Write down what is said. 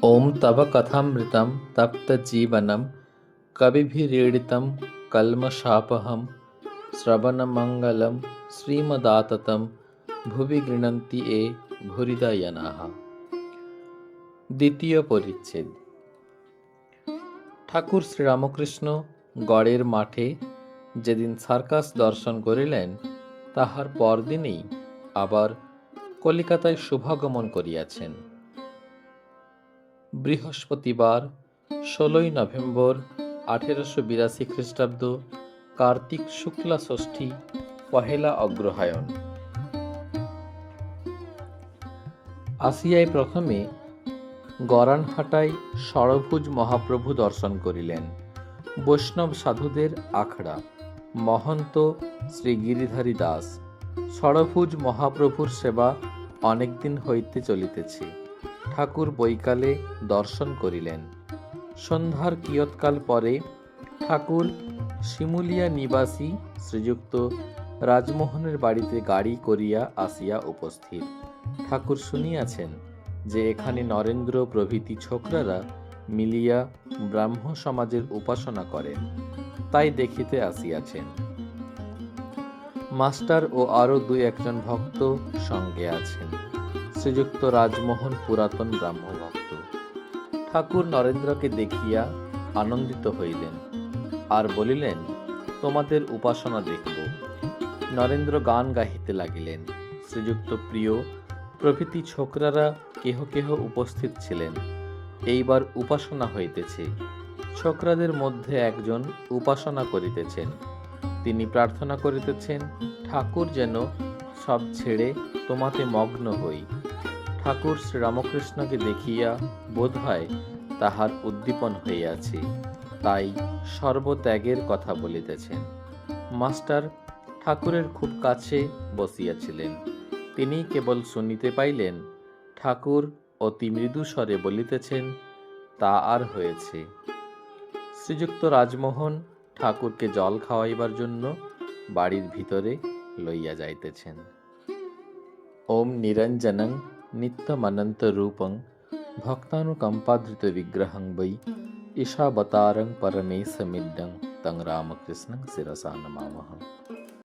ॐ तव कथामृतं तप्तजीवनं कविभिरीडितं कल्मषापहं श्रवणमङ्गलं श्रीमदाततं ভুবি গৃণন্তি এ ভূরিদায়নাঃ। দ্বিতীয় পরিচ্ছেদ। ঠাকুর শ্রীরামকৃষ্ণ গড়ের মাঠে যেদিন সার্কাস দর্শন করিলেন, তাহার পরদিনেই আবার কলিকাতায় শুভাগমন করিয়াছেন। বৃহস্পতিবার 16 নভেম্বর 1882 খ্রিস্টাব্দ, কার্তিক শুক্লা ষষ্ঠী, পহেলা অগ্রহায়ণ। আসিয়ায় প্রথমে গরানহাটায় ষড়ভুজ মহাপ্রভু দর্শন করিলেন। বৈষ্ণব সাধুদের আখড়া, মহন্ত শ্রী গিরিধারী দাস। ষড়ভুজ মহাপ্রভুর সেবা অনেকদিন হইতে চলিতেছে। ঠাকুর বৈকালে দর্শন করিলেন। সন্ধ্যার কিয়ৎকাল পরে ঠাকুর শিমুলিয়া নিবাসী শ্রীযুক্ত রাজমোহনের বাড়িতে গাড়ি করিয়া আসিয়া উপস্থিত। ঠাকুর শুনিয়াছেন যে এখানে নরেন্দ্র প্রভৃতি ছোকরারা মিলিয়া ব্রাহ্ম সমাজের উপাসনা করেন, তাই দেখিতে আসিয়াছেন। মাস্টার ও আরো 2-1 ভক্ত সঙ্গে আছেন। শ্রীযুক্ত রাজমোহন পুরাতন ব্রাহ্ম ভক্ত। ঠাকুর নরেন্দ্রকে দেখিয়া আনন্দিত হইলেন আর বলিলেন, তোমাদের উপাসনা দেখব। নরেন্দ্র গান গাহিতে লাগিলেন। শ্রীযুক্ত প্রিয় প্রভৃতি ছোকরারা কেহ কেহ উপস্থিত ছিলেন। এইবার উপাসনা হইতেছে। ছোকরাদের মধ্যে একজন উপাসনা করিতেছেন। তিনি প্রার্থনা করিতেছেন, ঠাকুর যেন সব ছেড়ে তোমাতে মগ্ন হই। ঠাকুর শ্রীরামকৃষ্ণকে দেখিয়া বোধ হয় তাহার উদ্দীপন হইয়াছে, তাই সর্বত্যাগের কথা বলিতেছেন। মাস্টার ঠাকুরের খুব কাছে বসিয়াছিলেন। তিনি কেবল শুনিতে পাইলেন ঠাকুর অতি মৃদু স্বরে বলিতেছেন, তা আর হয়েছে। শ্রীযুক্ত রাজমোহন ঠাকুরকে জল খাওয়াইবার জন্য বাড়ির ভিতরে লইয়া যাইতেছেন। ওম নিরঞ্জনং নিত্যমনন্ত রূপং ভক্তানুকম্পাধৃত বিগ্রহং বৈ ঈশাবতারং পরমেশমিড্ডং তং রামকৃষ্ণং শিরসা নমামহ।